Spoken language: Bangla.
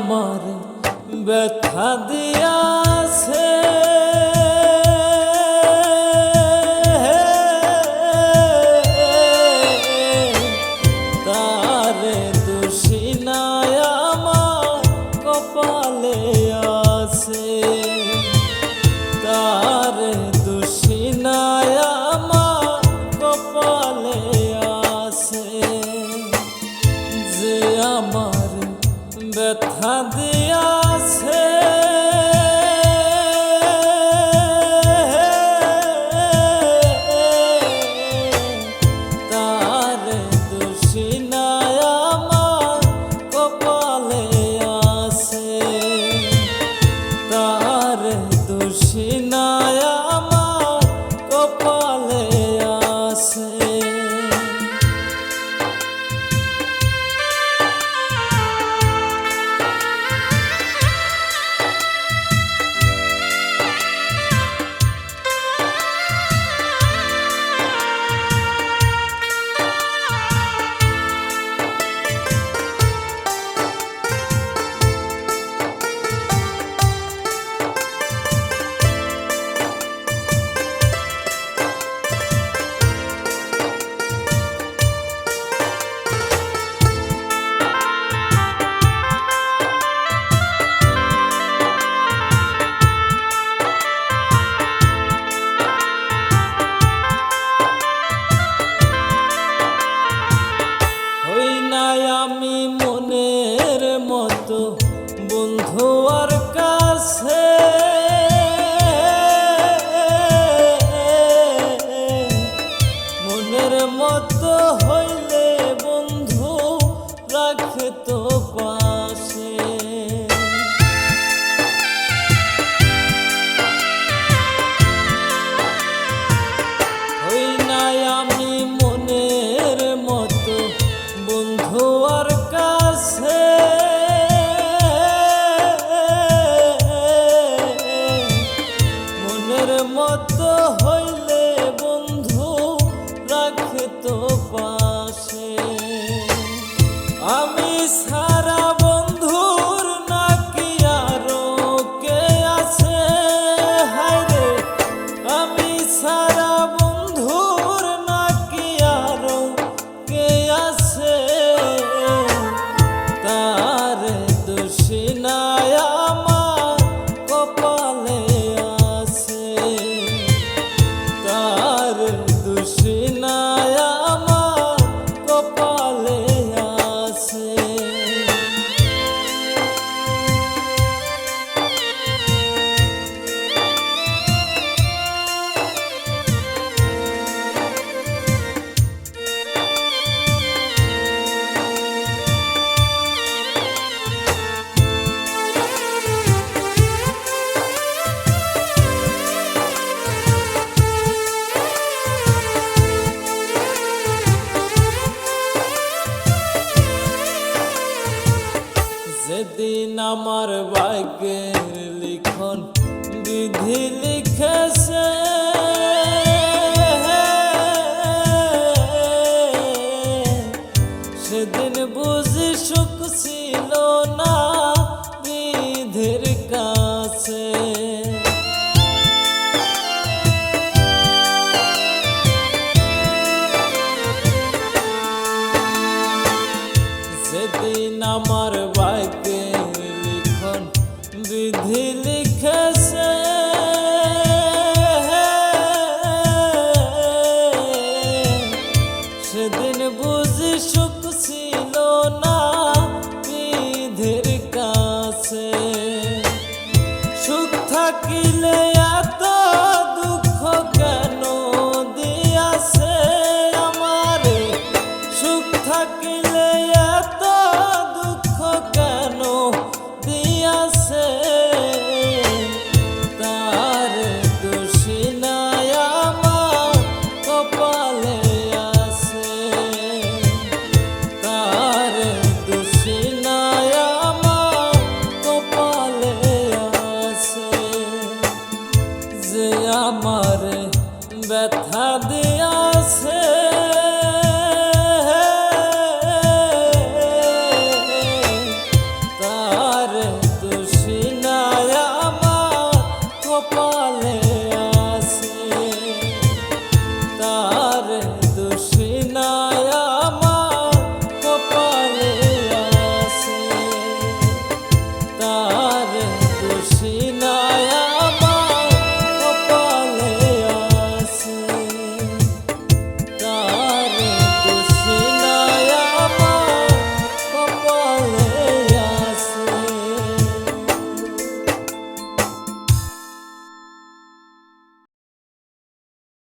আমার ব্যথা দিয়াছে তারে দোষী নাই আমার কপালে আছে তারে দোষী নাই আমার কপালে আছে যে আমার ব্যথা দিয়াছে তারে দোষী নাই আমার কপালে আছে তারে দোষী নাই আমার কপালে আছে আমি মনের মতো বন্ধু আর কাছে মনের মতো হইলে বন্ধু রাখে তো পাশে হই নাই আমি মনের মতো বন্ধু আর কাছে মনের মতো হইলে বন্ধু রাখে তো পাশে আমি সারা বন্ধুর নাকি আরো কে আছে হায়রে আমি সারা বন্ধুর নাকি আরো কে আছে তারে দোষী নাই আমার কপালে আছে তারে দোষী নাই আমার কপালে আছে যেদিন আমার ভাগ্যের লিখন বিধি লিখেছে সেদিন বুঝি সুখ ছিল না বিধির কাছে সেদিন আমার ভাগ্যের লিখন বিধি লিখেছে সেদিন বুঝি সুখ ছিল না বিধির কাছে সুখ থাকিলে এত দুঃখ কেন দিয়াছে আমারে সুখ থাকি